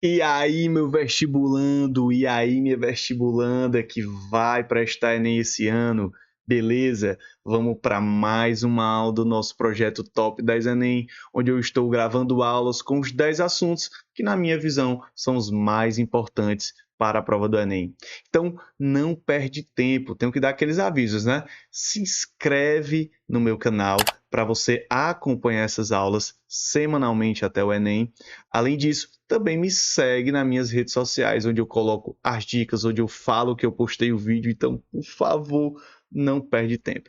E aí, meu vestibulando, e aí, minha vestibulanda que vai prestar Enem esse ano, beleza? Vamos para mais uma aula do nosso projeto Top 10 Enem, onde eu estou gravando aulas com os 10 assuntos que, na minha visão, são os mais importantes para a prova do Enem. Então, não perde tempo, tenho que dar aqueles avisos, né? Se inscreve no meu canal para você acompanhar essas aulas semanalmente até o Enem. Além disso, também me segue nas minhas redes sociais, onde eu coloco as dicas, onde eu falo que eu postei o vídeo. Então, por favor, não perde tempo.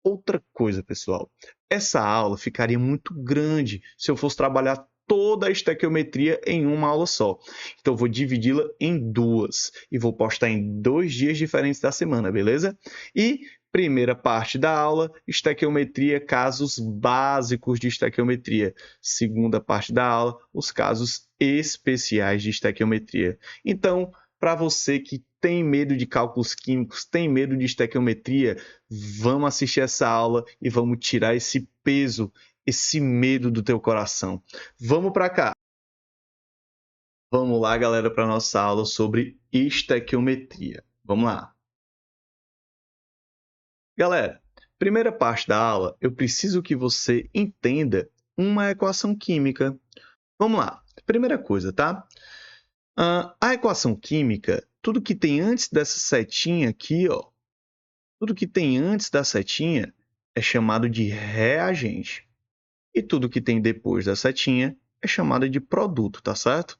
Outra coisa, pessoal, essa aula ficaria muito grande se eu fosse trabalhar toda a estequiometria em uma aula só. Então, eu vou dividi-la em duas e vou postar em 2 dias diferentes da semana, beleza? E primeira parte da aula, estequiometria, casos básicos de estequiometria. Segunda parte da aula, os casos especiais de estequiometria. Então, para você que tem medo de cálculos químicos, tem medo de estequiometria, vamos assistir essa aula e vamos tirar esse peso, esse medo do teu coração. Vamos para cá. Vamos lá, galera, para nossa aula sobre estequiometria. Vamos lá. Galera, primeira parte da aula, eu preciso que você entenda uma equação química. Vamos lá. Primeira coisa, tá? A equação química, tudo que tem antes dessa setinha aqui, ó, tudo que tem antes da setinha é chamado de reagente. E tudo que tem depois da setinha é chamado de produto, tá certo?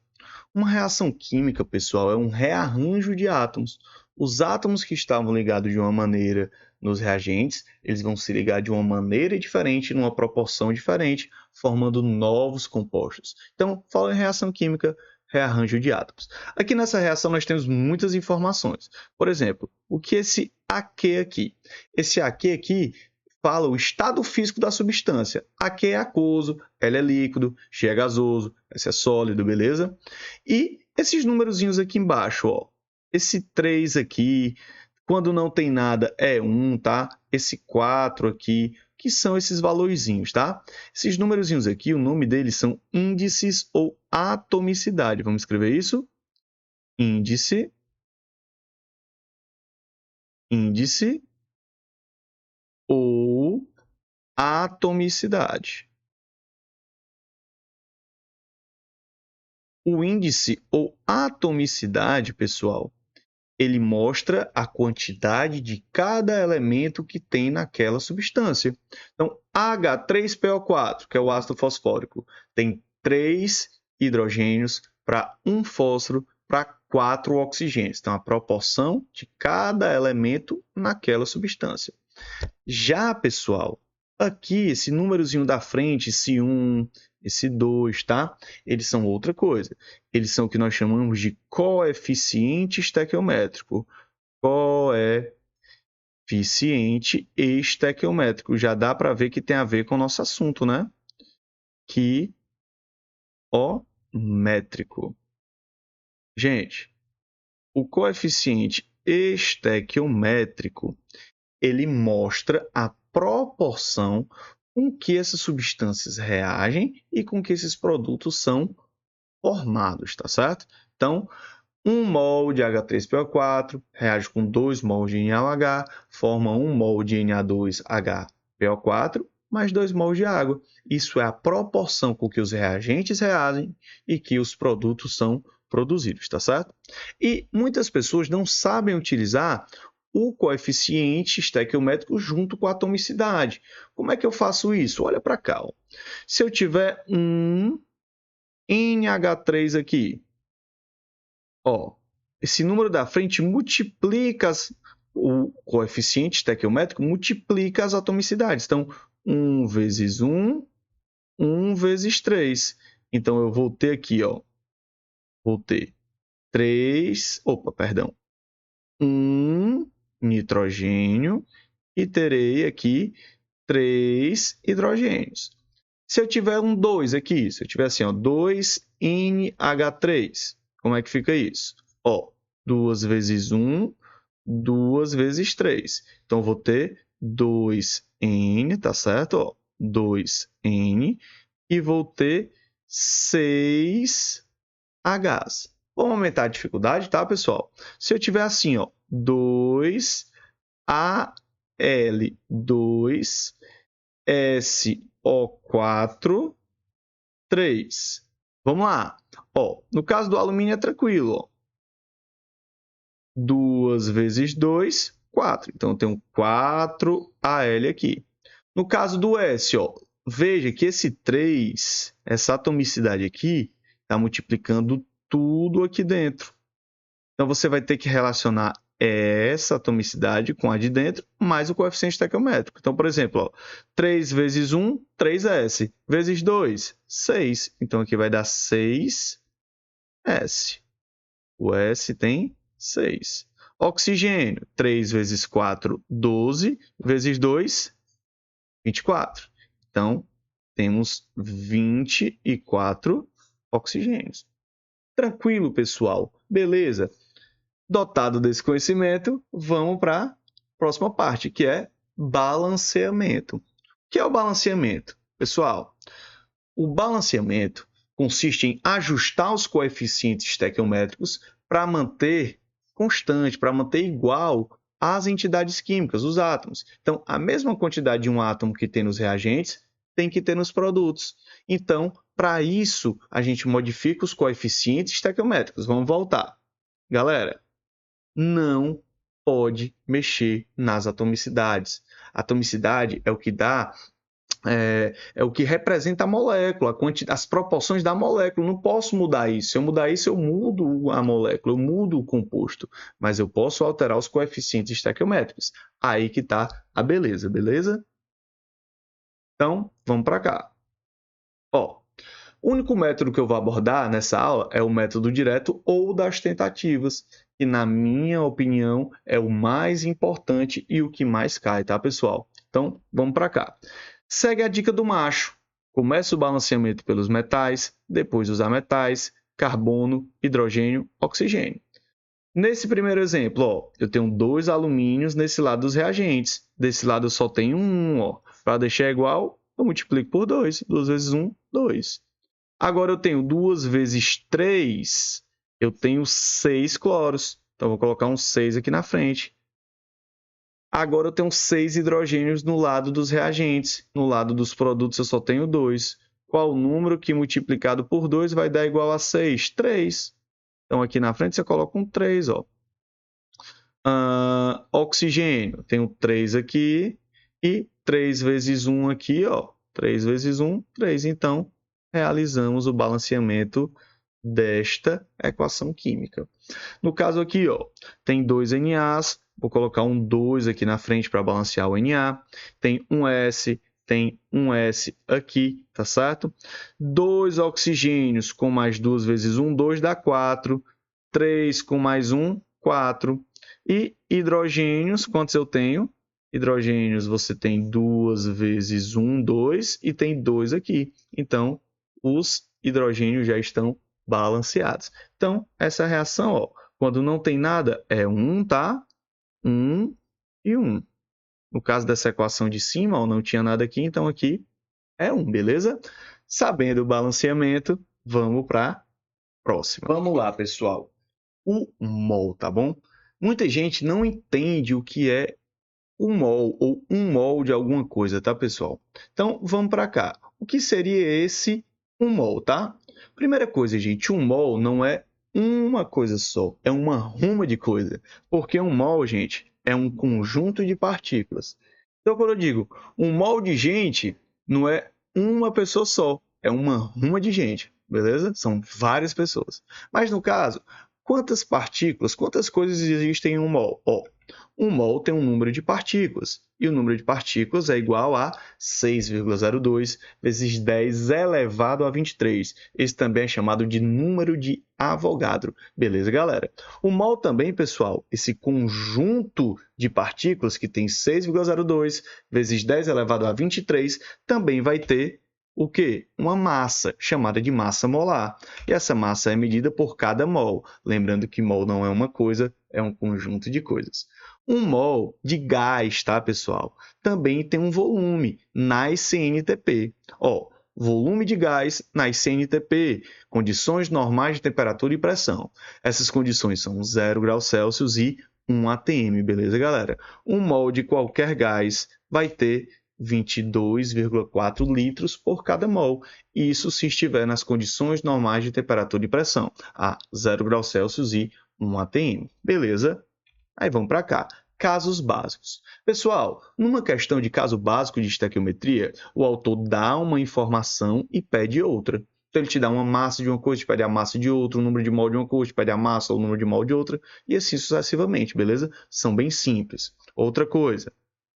Uma reação química, pessoal, é um rearranjo de átomos. Os átomos que estavam ligados de uma maneira nos reagentes, eles vão se ligar de uma maneira diferente, numa proporção diferente, formando novos compostos. Então, fala em reação química, rearranjo de átomos. Aqui nessa reação nós temos muitas informações. Por exemplo, o que é esse AQ aqui? Esse AQ aqui fala o estado físico da substância. AQ é aquoso, L é líquido, G é gasoso, S é sólido, beleza? E esses númerozinhos aqui embaixo, ó. Esse 3 aqui, quando não tem nada, é 1, tá? Esse 4 aqui, que são esses valorzinhos, tá? Esses númerozinhos aqui, o nome deles são índices ou atomicidade. Vamos escrever isso? Índice, índice ou atomicidade. O índice ou atomicidade, pessoal, ele mostra a quantidade de cada elemento que tem naquela substância. Então, H3PO4, que é o ácido fosfórico, tem 3 hidrogênios para 1 fósforo para 4 oxigênios. Então, a proporção de cada elemento naquela substância. Já, pessoal, aqui esse númerozinho da frente, esse 1, esse 2, tá? Eles são outra coisa. Eles são o que nós chamamos de coeficiente estequiométrico. Coeficiente estequiométrico. Já dá para ver que tem a ver com o nosso assunto, né? Quiométrico. Gente, o coeficiente estequiométrico ele mostra a proporção com que essas substâncias reagem e com que esses produtos são formados, tá certo? Então, 1 mol de H3PO4 reage com 2 mols de NaOH, forma 1 mol de Na2HPO4 mais 2 mols de água. Isso é a proporção com que os reagentes reagem e que os produtos são produzidos, tá certo? E muitas pessoas não sabem utilizar o coeficiente estequiométrico junto com a atomicidade. Como é que eu faço isso? Olha para cá. Ó. Se eu tiver um NH3 aqui, ó, esse número da frente multiplica o coeficiente estequiométrico, multiplica as atomicidades. Então, 1 vezes 1, 1 vezes 3. Então, eu vou ter aqui, ó, vou ter 3, opa, perdão, 1 nitrogênio e terei aqui 3 hidrogênios. Se eu tiver um 2 aqui, se eu tiver assim, ó, 2NH3, como é que fica isso? Ó, 2 vezes 1, 2 vezes 3. Então, eu vou ter 2N, tá certo? Ó, 2N, e vou ter 6 a gás. Vamos aumentar a dificuldade, tá, pessoal? Se eu tiver assim, ó, 2Al2SO4, 3. Vamos lá. Ó, no caso do alumínio é tranquilo. Ó. 2 vezes 2, 4. Então, eu tenho 4Al aqui. No caso do S, ó, veja que esse 3, essa atomicidade aqui, está multiplicando tudo aqui dentro. Então, você vai ter que relacionar essa atomicidade com a de dentro, mais o coeficiente estequiométrico. Então, por exemplo, ó, 3 vezes 1, 3S. Vezes 2, 6. Então, aqui vai dar 6S. O S tem 6. Oxigênio, 3 vezes 4, 12. Vezes 2, 24. Então, temos 24 oxigênios. Tranquilo, pessoal? Beleza? Dotado desse conhecimento, vamos para a próxima parte, que é balanceamento. O que é o balanceamento? Pessoal, o balanceamento consiste em ajustar os coeficientes estequiométricos para manter constante, para manter igual as entidades químicas, os átomos. Então, a mesma quantidade de um átomo que tem nos reagentes tem que ter nos produtos. Então, para isso, a gente modifica os coeficientes estequiométricos. Vamos voltar. Galera, não pode mexer nas atomicidades. A atomicidade é o que dá, é o que representa a molécula, as proporções da molécula. Eu não posso mudar isso. Se eu mudar isso, eu mudo a molécula, eu mudo o composto. Mas eu posso alterar os coeficientes estequiométricos. Aí que está a beleza, beleza? Então, vamos para cá. Ó, o único método que eu vou abordar nessa aula é o método direto ou das tentativas, que, na minha opinião, é o mais importante e o que mais cai, tá, pessoal? Então, vamos para cá. Segue a dica do macho. Começa o balanceamento pelos metais, depois os ametais, carbono, hidrogênio, oxigênio. Nesse primeiro exemplo, ó, eu tenho 2 alumínios nesse lado dos reagentes. Desse lado eu só tenho 1. Para deixar igual, eu multiplico por 2. 2 vezes 1, 2. Agora eu tenho 2 vezes 3, eu tenho 6 cloros. Então, vou colocar um 6 aqui na frente. Agora eu tenho 6 hidrogênios no lado dos reagentes. No lado dos produtos eu só tenho 2. Qual o número que multiplicado por 2 vai dar igual a 6? 3. Então, aqui na frente você coloca um 3. Ó. Oxigênio, tenho 3 aqui. E 3 vezes 1 aqui, ó. 3 vezes 1, 3. Então, realizamos o balanceamento desta equação química. No caso aqui, ó, tem 2 NAs, vou colocar um 2 aqui na frente para balancear o Na. Tem um S, tem um S aqui, tá certo? 2 oxigênios com mais 2 vezes 1, 2 dá 4. 3 com mais 1, 4. E hidrogênios, quantos eu tenho? Hidrogênios você tem 2 vezes 1, 2, e tem 2 aqui. Então, os hidrogênios já estão balanceados. Então, essa reação, ó, quando não tem nada, é 1, tá? 1 e 1. No caso dessa equação de cima, ó, não tinha nada aqui, então aqui é 1, beleza? Sabendo o balanceamento, vamos para a próxima. Vamos lá, pessoal. O mol, tá bom? Muita gente não entende o que é o mol ou um mol de alguma coisa, tá, pessoal? Então, vamos para cá. O que seria esse 1 mol, tá? Primeira coisa, gente, 1 mol não é uma coisa só, é uma ruma de coisa. Porque 1 mol, gente, é um conjunto de partículas. Então, quando eu digo 1 mol de gente, não é uma pessoa só, é uma ruma de gente, beleza? São várias pessoas. Mas, no caso, quantas partículas, quantas coisas existem em 1 mol? Ó, 1 mol tem um número de partículas, e o número de partículas é igual a 6,02 vezes 10 elevado a 23. Esse também é chamado de número de Avogadro. Beleza, galera? O mol também, pessoal, esse conjunto de partículas que tem 6,02 vezes 10 elevado a 23, também vai ter o quê? Uma massa, chamada de massa molar. E essa massa é medida por cada mol. Lembrando que mol não é uma coisa, é um conjunto de coisas. 1 mol de gás, tá, pessoal? Também tem um volume na CNTP. Ó, volume de gás nas CNTP, condições normais de temperatura e pressão. Essas condições são 0 graus Celsius e 1 atm, beleza, galera? 1 mol de qualquer gás vai ter 22,4 litros por cada mol. Isso se estiver nas condições normais de temperatura e pressão, a 0 graus Celsius e 1 atm. Beleza? Aí vamos para cá. Casos básicos. Pessoal, numa questão de caso básico de estequiometria, o autor dá uma informação e pede outra. Então, ele te dá uma massa de uma coisa, te pede a massa de outra, o número de mol de uma coisa, te pede a massa ou o número de mol de outra, e assim sucessivamente, beleza? São bem simples. Outra coisa,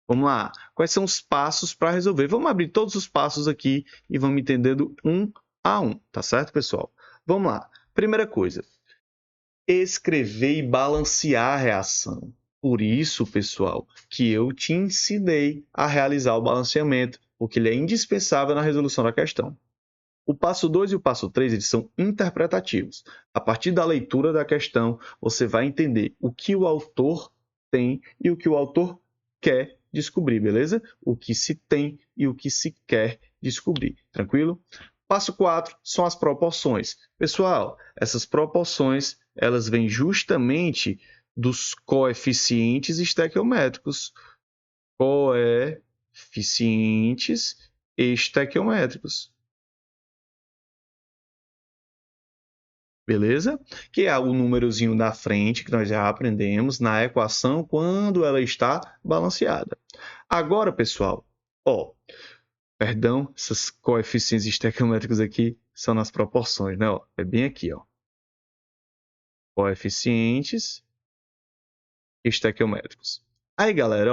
vamos lá. Quais são os passos para resolver? Vamos abrir todos os passos aqui e vamos entendendo um a um, tá certo, pessoal? Vamos lá. Primeira coisa, escrever e balancear a reação. Por isso, pessoal, que eu te ensinei a realizar o balanceamento, porque ele é indispensável na resolução da questão. O passo 2 e o passo 3 eles são interpretativos. A partir da leitura da questão, você vai entender o que o autor tem e o que o autor quer descobrir, beleza? O que se tem e o que se quer descobrir, tranquilo? Passo 4 são as proporções. Pessoal, essas proporções elas vêm justamente dos coeficientes estequiométricos. Coeficientes estequiométricos. Beleza? Que é o númerozinho da frente que nós já aprendemos na equação quando ela está balanceada. Agora, pessoal, perdão, esses coeficientes estequiométricos aqui são nas proporções, né? É bem aqui, coeficientes estequiométricos. Aí, galera,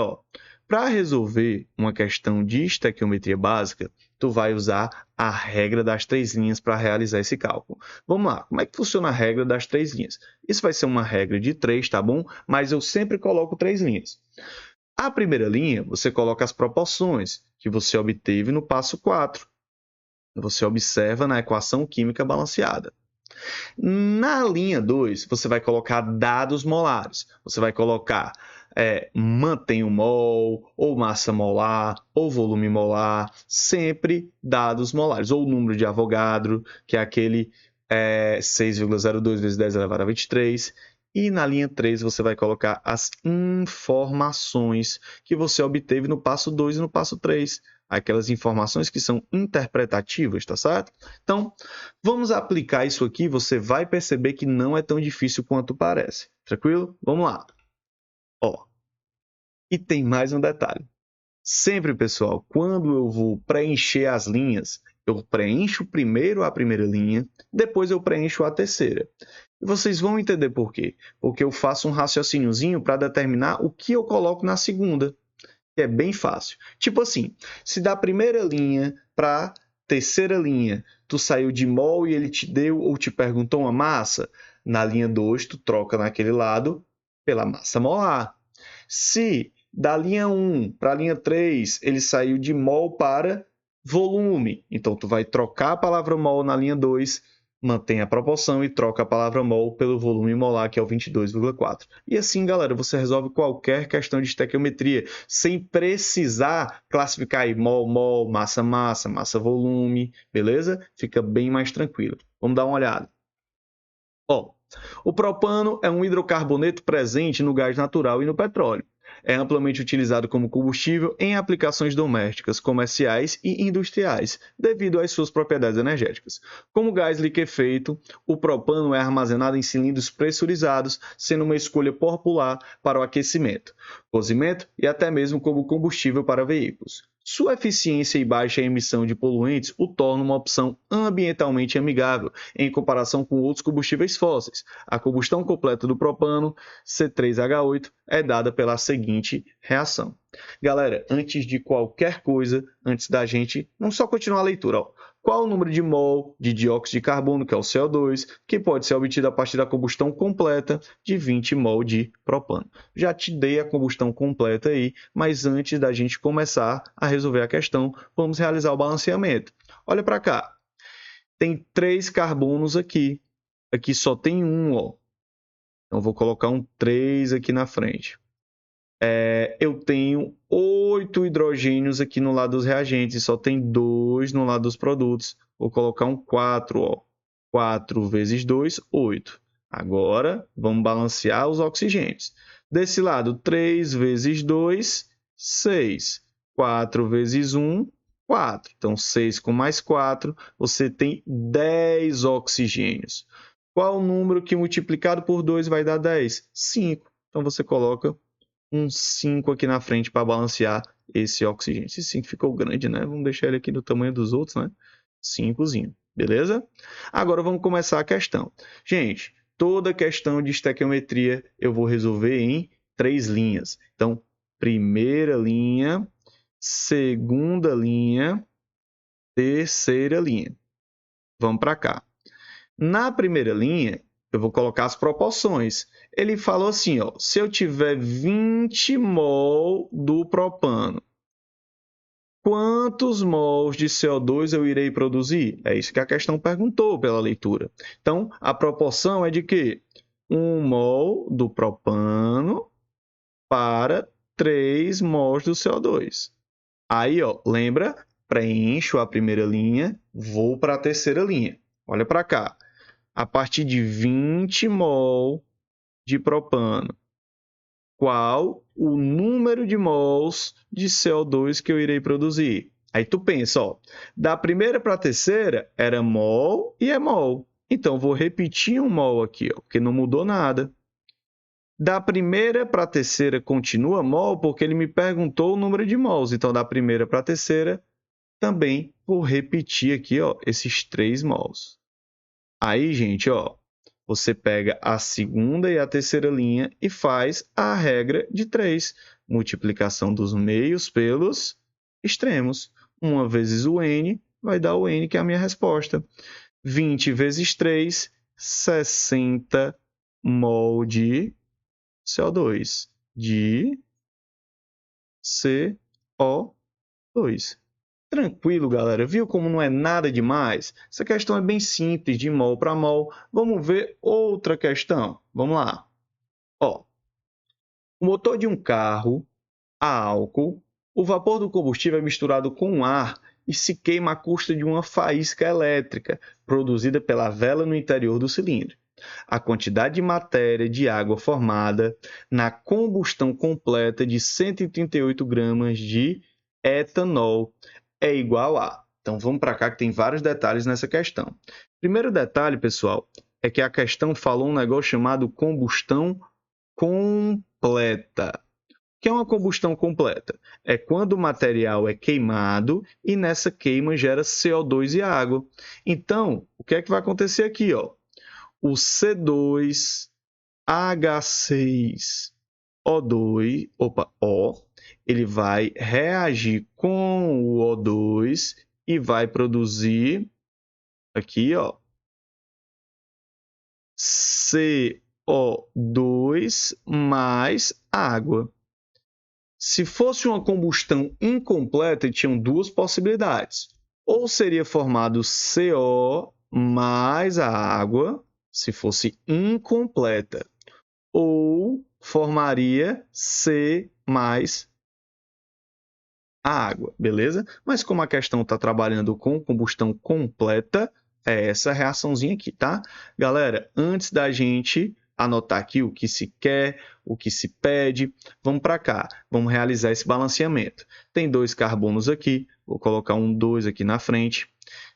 para resolver uma questão de estequiometria básica, tu vai usar a regra das 3 linhas para realizar esse cálculo. Vamos lá, como é que funciona a regra das 3 linhas? Isso vai ser uma regra de 3, tá bom? Mas eu sempre coloco 3 linhas. A primeira linha, você coloca as proporções que você obteve no passo 4. Você observa na equação química balanceada. Na linha 2, você vai colocar dados molares. Você vai colocar mantém o mol, ou massa molar, ou volume molar, sempre dados molares. Ou o número de Avogadro, que é aquele 6,02 vezes 10 elevado a 23. E na linha 3, você vai colocar as informações que você obteve no passo 2 e no passo 3. Aquelas informações que são interpretativas, tá certo? Então, vamos aplicar isso aqui, você vai perceber que não é tão difícil quanto parece. Tranquilo? Vamos lá. E tem mais um detalhe. Sempre, pessoal, quando eu vou preencher as linhas, eu preencho primeiro a primeira linha, depois eu preencho a terceira. E vocês vão entender por quê. Porque eu faço um raciocíniozinho para determinar o que eu coloco na segunda. Que é bem fácil. Tipo assim, se da primeira linha para terceira linha, tu saiu de mol e ele te deu ou te perguntou uma massa, na linha 2 tu troca naquele lado pela massa molar. Se da linha 1 para a linha 3 ele saiu de mol para volume, então tu vai trocar a palavra mol na linha 2, mantém a proporção e troca a palavra mol pelo volume molar, que é o 22,4. E assim, galera, você resolve qualquer questão de estequiometria, sem precisar classificar aí mol, mol, massa, massa, massa, volume, beleza? Fica bem mais tranquilo. Vamos dar uma olhada. O propano é um hidrocarboneto presente no gás natural e no petróleo. É amplamente utilizado como combustível em aplicações domésticas, comerciais e industriais, devido às suas propriedades energéticas. Como gás liquefeito, o propano é armazenado em cilindros pressurizados, sendo uma escolha popular para o aquecimento, cozimento e até mesmo como combustível para veículos. Sua eficiência e baixa emissão de poluentes o tornam uma opção ambientalmente amigável em comparação com outros combustíveis fósseis. A combustão completa do propano, C3H8, é dada pela seguinte reação. Galera, antes de qualquer coisa, antes da gente, vamos só continuar a leitura. Qual o número de mol de dióxido de carbono, que é o CO2, que pode ser obtido a partir da combustão completa de 20 mol de propano? Já te dei a combustão completa aí, mas antes da gente começar a resolver a questão, vamos realizar o balanceamento. Olha para cá. Tem 3 carbonos aqui. Aqui só tem um, Então, vou colocar um 3 aqui na frente. eu tenho 8 hidrogênios aqui no lado dos reagentes, só tem 2 no lado dos produtos. Vou colocar um 4, ó. 4 vezes 2, 8. Agora, vamos balancear os oxigênios. Desse lado, 3 vezes 2, 6. 4 vezes 1, 4. Então, 6 com mais 4, você tem 10 oxigênios. Qual o número que multiplicado por 2 vai dar 10? 5. Então, você coloca um 5 aqui na frente para balancear esse oxigênio. Esse 5 ficou grande, né? Vamos deixar ele aqui do tamanho dos outros, né? 5zinho, beleza? Agora vamos começar a questão. Gente, toda questão de estequiometria eu vou resolver em 3 linhas. Então, primeira linha, segunda linha, terceira linha. Vamos para cá. Na primeira linha, eu vou colocar as proporções. Ele falou assim, ó, se eu tiver 20 mol do propano, quantos mols de CO2 eu irei produzir? É isso que a questão perguntou pela leitura. Então, a proporção é de quê? 1 mol do propano para 3 mols do CO2. Aí, ó, lembra? Preencho a primeira linha, vou para a terceira linha. Olha para cá. A partir de 20 mol de propano, qual o número de mols de CO2 que eu irei produzir? Aí tu pensa, ó, da primeira para a terceira era mol e é mol. Então, vou repetir um mol aqui, ó, porque não mudou nada. Da primeira para a terceira continua mol, porque ele me perguntou o número de mols. Então, da primeira para a terceira, também vou repetir aqui, ó, esses 3 mols. Aí, gente, ó, você pega a segunda e a terceira linha e faz a regra de 3. Multiplicação dos meios pelos extremos. 1 vezes o N vai dar o N, que é a minha resposta. 20 vezes 3, 60 mol de CO2. De CO2. Tranquilo, galera. Viu como não é nada demais? Essa questão é bem simples, de mol para mol. Vamos ver outra questão. Vamos lá. Ó, o motor de um carro a álcool, o vapor do combustível é misturado com ar e se queima à custa de uma faísca elétrica produzida pela vela no interior do cilindro. A quantidade de matéria de água formada na combustão completa de 138 gramas de etanol é igual a... Então, vamos para cá que tem vários detalhes nessa questão. Primeiro detalhe, pessoal, é que a questão falou um negócio chamado combustão completa. O que é uma combustão completa? É quando o material é queimado e nessa queima gera CO2 e água. Então, o que é que vai acontecer aqui? Ó? O C2H6O2, ele vai reagir com o O2 e vai produzir aqui, ó, CO2 mais água. Se fosse uma combustão incompleta, tinham duas possibilidades. Ou seria formado CO mais a água, se fosse incompleta, ou formaria C mais a água, beleza? Mas como a questão está trabalhando com combustão completa, é essa reaçãozinha aqui, tá? Galera, antes da gente anotar aqui o que se quer, o que se pede, vamos para cá, vamos realizar esse balanceamento. Tem 2 carbonos aqui, vou colocar um 2 aqui na frente.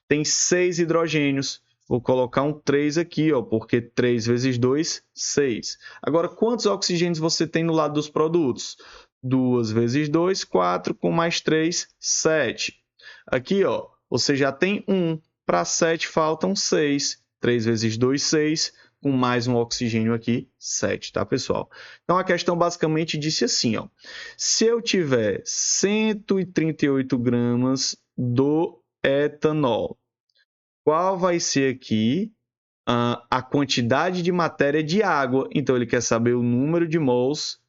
Tem 6 hidrogênios, vou colocar um 3 aqui, ó, porque 3 vezes 2, 6. Agora, quantos oxigênios você tem no lado dos produtos? 2 vezes 2, 4, com mais 3, 7. Aqui, ó, você já tem 1, para 7 faltam 6. 3 vezes 2, 6, com mais um oxigênio aqui, 7, tá, pessoal? Então, a questão basicamente disse assim, ó, se eu tiver 138 gramas do etanol, qual vai ser aqui a quantidade de matéria de água? Então, ele quer saber o número de mols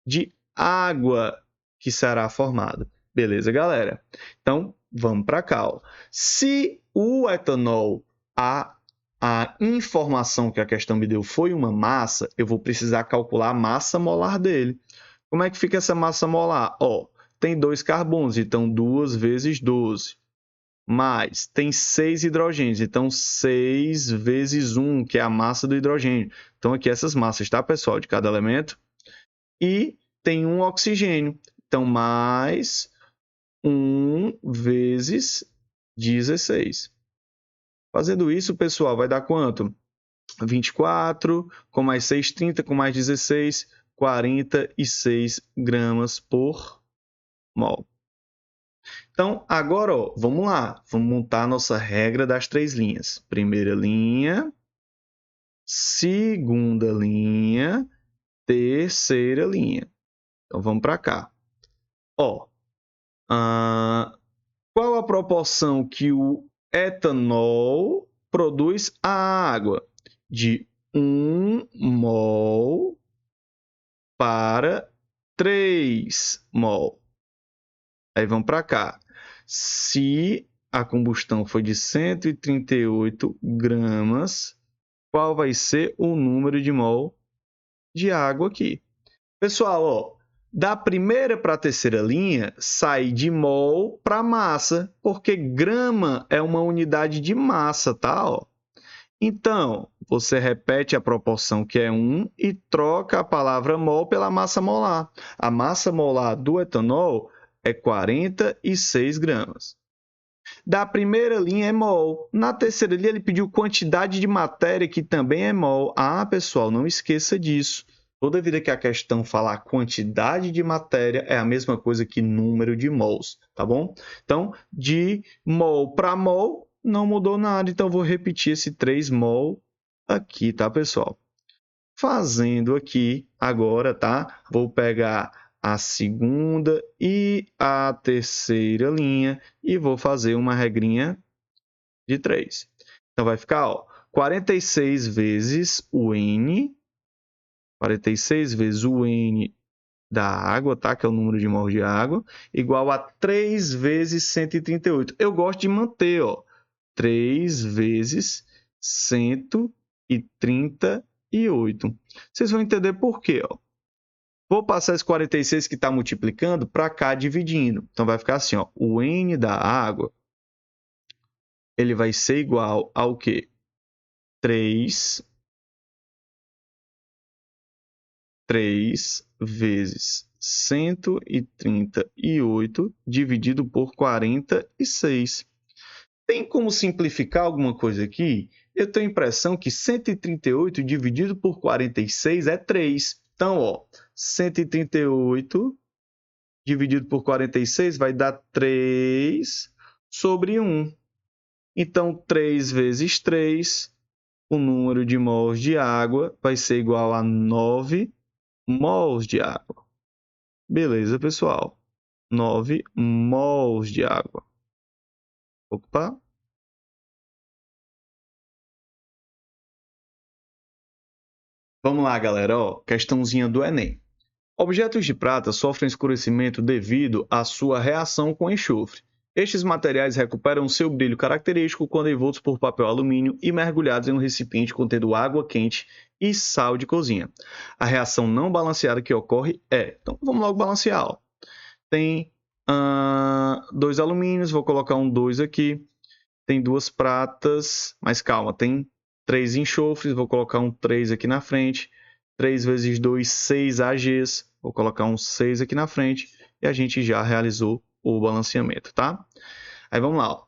de água que será formada. Beleza, galera? Então, vamos para cá. Ó. Se o etanol, a informação que a questão me deu foi uma massa, eu vou precisar calcular a massa molar dele. Como é que fica essa massa molar? Ó, tem 2 carbonos, então 2 vezes 12. Mais, tem 6 hidrogênios, então 6 vezes 1, que é a massa do hidrogênio. Então, aqui essas massas, tá, pessoal, de cada elemento. E tem um oxigênio, então mais 1 vezes 16. Fazendo isso, pessoal, vai dar quanto? 24, com mais 6, 30, com mais 16, 46 gramas por mol. Então, agora, ó, vamos lá. Vamos montar a nossa regra das 3 linhas. Primeira linha, segunda linha, terceira linha. Então, vamos para cá. Ó, qual a proporção que o etanol produz à água? De 1 mol para 3 mol. Aí vamos para cá. Se a combustão foi de 138 gramas, qual vai ser o número de mol de água aqui? Pessoal, ó, da primeira para a terceira linha, sai de mol para massa, porque grama é uma unidade de massa, tá? Ó. Então, você repete a proporção que é 1 e troca a palavra mol pela massa molar. A massa molar do etanol é 46 gramas. Da primeira linha é mol. Na terceira linha, ele pediu quantidade de matéria, que também é mol. Ah, pessoal, não esqueça disso. Toda vida que a questão falar quantidade de matéria, é a mesma coisa que número de mols, tá bom? Então, de mol para mol, não mudou nada. Então, vou repetir esse 3 mol aqui, tá, pessoal? Fazendo aqui agora, tá? Vou pegar a segunda e a terceira linha e vou fazer uma regrinha de 3. Então, vai ficar, ó, 46 vezes o N, 46 vezes o N da água, tá? Que é o número de mols de água, igual a 3 vezes 138. Eu gosto de manter, ó, 3 vezes 138. Vocês vão entender por quê, ó. Vou passar esse 46 que está multiplicando para cá, dividindo. Então, vai ficar assim, ó, o N da água, ele vai ser igual ao quê? 3 vezes 138 dividido por 46. Tem como simplificar alguma coisa aqui? Eu tenho a impressão que 138 dividido por 46 é 3. Então, ó, 138 dividido por 46 vai dar 3 sobre 1. Então, 3 vezes 3, o número de mols de água vai ser igual a 9 mols de água. Beleza, pessoal? 9 mols de água. Opa! Vamos lá, galera. Ó, questãozinha do Enem. Objetos de prata sofrem escurecimento devido à sua reação com enxofre. Estes materiais recuperam seu brilho característico quando envoltos por papel alumínio e mergulhados em um recipiente contendo água quente e sal de cozinha. A reação não balanceada que ocorre é... Então, vamos logo balancear. Ó. Tem 2 alumínios, vou colocar um 2 aqui. Tem 2 pratas, mas calma, tem 3 enxofres, vou colocar um 3 aqui na frente. 3 vezes 2, 6 AGs. Vou colocar um 6 aqui na frente e a gente já realizou o balanceamento, tá? Aí vamos lá. Ó.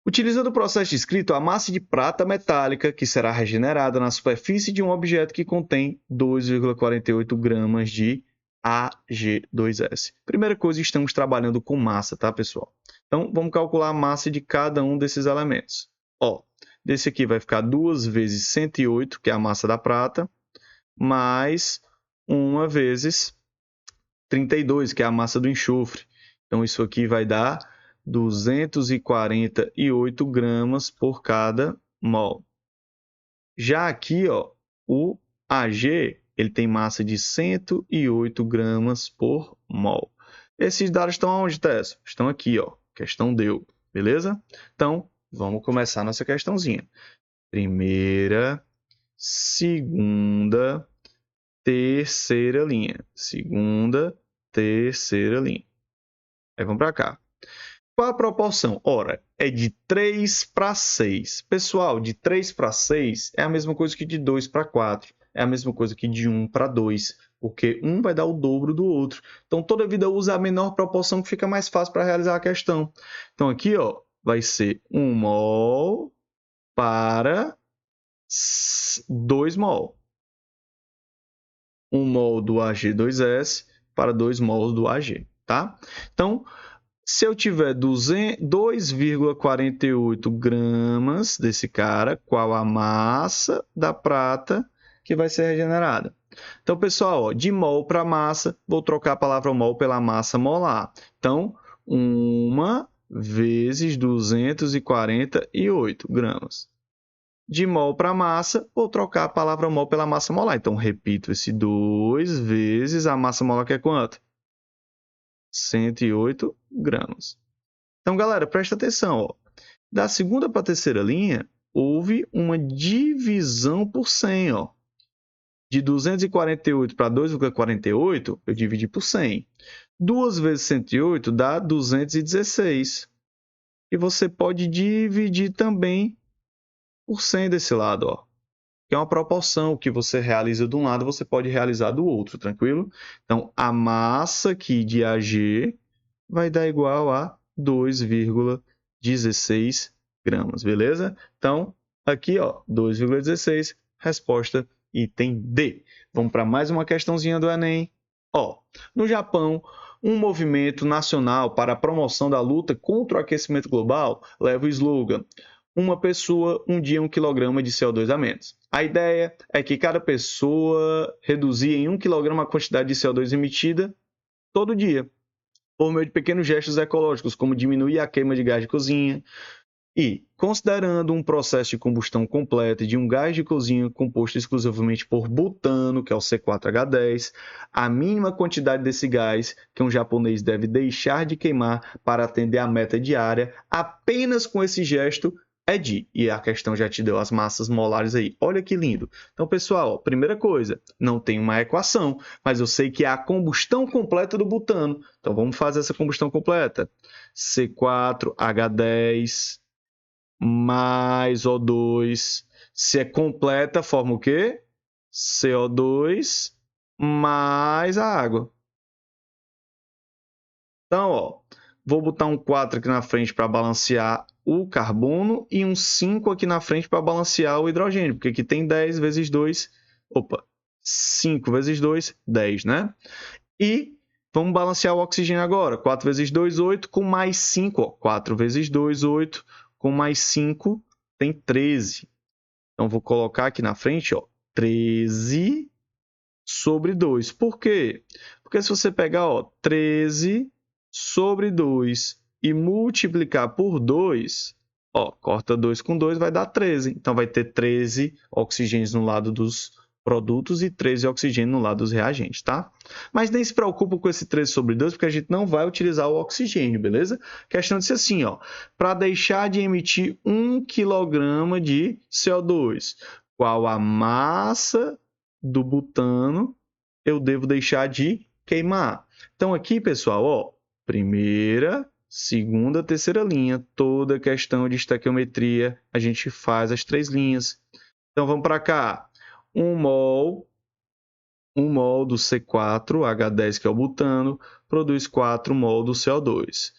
Utilizando o processo descrito, a massa de prata metálica que será regenerada na superfície de um objeto que contém 2,48 gramas de Ag2S. Primeira coisa, estamos trabalhando com massa, tá, pessoal? Então, vamos calcular a massa de cada um desses elementos. Ó, desse aqui vai ficar 2 vezes 108, que é a massa da prata, mais 1 vezes 32, que é a massa do enxofre. Então, isso aqui vai dar 248 gramas por cada mol. Já aqui, ó, o Ag, ele tem massa de 108 gramas por mol. Esses dados estão onde, Tess? Estão aqui, ó. Questão deu, beleza? Então, vamos começar nossa questãozinha. Primeira, segunda, terceira linha. Segunda, terceira linha. Aí vamos para cá. Qual a proporção? Ora, é de 3 para 6. Pessoal, de 3 para 6 é a mesma coisa que de 2 para 4. É a mesma coisa que de 1 para 2, porque um vai dar o dobro do outro. Então, toda vida usa a menor proporção que fica mais fácil para realizar a questão. Então, aqui ó, vai ser 1 mol para 2 mol. 1 mol do Ag2S para 2 mols do Ag, tá? Então, se eu tiver 2,48 gramas desse cara, qual a massa da prata que vai ser regenerada? Então, pessoal, ó, de mol para massa, vou trocar a palavra mol pela massa molar. Então, 1 vezes 248 gramas. De mol para massa, vou trocar a palavra mol pela massa molar. Então, repito esse 2 vezes a massa molar, que é quanto? 108 gramas. Então, galera, presta atenção. Ó. Da segunda para a terceira linha, houve uma divisão por 100. Ó. De 248 para 2,48, eu dividi por 100. 2 vezes 108 dá 216. E você pode dividir também por 100 desse lado, ó. Que é uma proporção que você realiza de um lado, você pode realizar do outro, tranquilo? Então, a massa aqui de Ag vai dar igual a 2,16 gramas, beleza? Então, aqui, ó, 2,16, resposta item D. Vamos para mais uma questãozinha do Enem. Ó, no Japão, um movimento nacional para a promoção da luta contra o aquecimento global leva o slogan: uma pessoa, um dia 1 quilograma de CO2 a menos. A ideia é que cada pessoa reduzia em 1 quilograma a quantidade de CO2 emitida todo dia, por meio de pequenos gestos ecológicos, como diminuir a queima de gás de cozinha. E, considerando um processo de combustão completa de um gás de cozinha composto exclusivamente por butano, que é o C4H10, a mínima quantidade desse gás que um japonês deve deixar de queimar para atender a meta diária, apenas com esse gesto, é de, e a questão já te deu as massas molares aí. Olha que lindo. Então, pessoal, primeira coisa, não tem uma equação, mas eu sei que é a combustão completa do butano. Então, vamos fazer essa combustão completa. C4H10 mais O2. Se é completa, forma o quê? CO2 mais a água. Então, ó, vou botar um 4 aqui na frente para balancear o carbono e um 5 aqui na frente para balancear o hidrogênio, porque aqui tem 10 vezes 2, 5 vezes 2, 10, né? E vamos balancear o oxigênio agora. 4 vezes 2, 8, com mais 5, ó, 4 vezes 2, 8, com mais 5, tem 13. Então, vou colocar aqui na frente, ó, 13 sobre 2. Por quê? Porque se você pegar, ó, 13 sobre 2 e multiplicar por 2, ó, corta 2 com 2, vai dar 13. Então, vai ter 13 oxigênios no lado dos produtos e 13 oxigênio no lado dos reagentes, tá? Mas nem se preocupa com esse 13 sobre 2, porque a gente não vai utilizar o oxigênio, beleza? A questão disse assim, ó, para deixar de emitir 1 kg de CO2, qual a massa do butano eu devo deixar de queimar? Então, aqui, pessoal, ó, primeira, segunda, terceira linha, toda questão de estequiometria, a gente faz as 3 linhas. Então, vamos para cá. 1 mol do C4H10, que é o butano, produz 4 mol do CO2.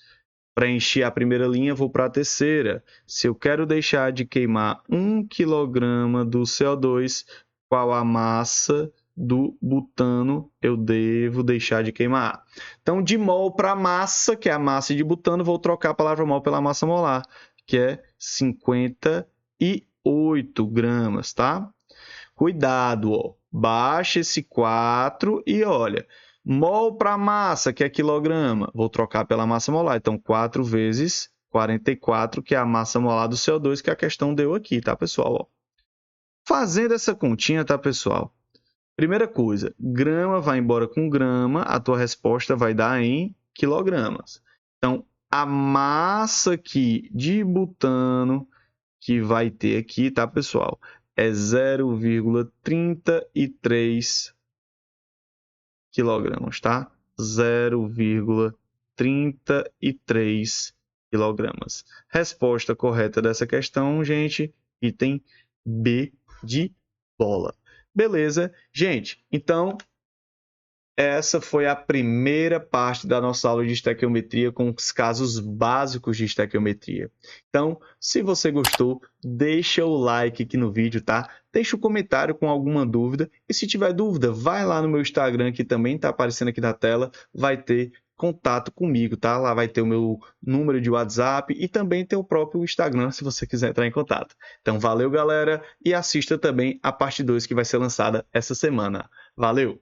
Para encher a primeira linha, vou para a terceira. Se eu quero deixar de queimar 1 kg do CO2, qual a massa do butano eu devo deixar de queimar? Então, de mol para massa, que é a massa de butano, vou trocar a palavra mol pela massa molar, que é 58 gramas, tá? Cuidado, ó. Baixa esse 4 e olha, mol para massa, que é quilograma, vou trocar pela massa molar. Então, 4 vezes 44, que é a massa molar do CO2 que a questão deu aqui, tá, pessoal? Ó. Fazendo essa continha, tá, pessoal? Primeira coisa, grama vai embora com grama, a tua resposta vai dar em quilogramas. Então, a massa aqui de butano que vai ter aqui, tá, pessoal? É 0,33 kg, tá? 0,33 kg. Resposta correta dessa questão, gente, item B de bola. Beleza? Gente, então essa foi a primeira parte da nossa aula de estequiometria com os casos básicos de estequiometria. Então, se você gostou, deixa o like aqui no vídeo, tá? Deixa um comentário com alguma dúvida. E se tiver dúvida, vai lá no meu Instagram, que também está aparecendo aqui na tela. Vai ter contato comigo, tá? Lá vai ter o meu número de WhatsApp e também tem o próprio Instagram, se você quiser entrar em contato. Então, valeu, galera. E assista também a parte 2 que vai ser lançada essa semana. Valeu!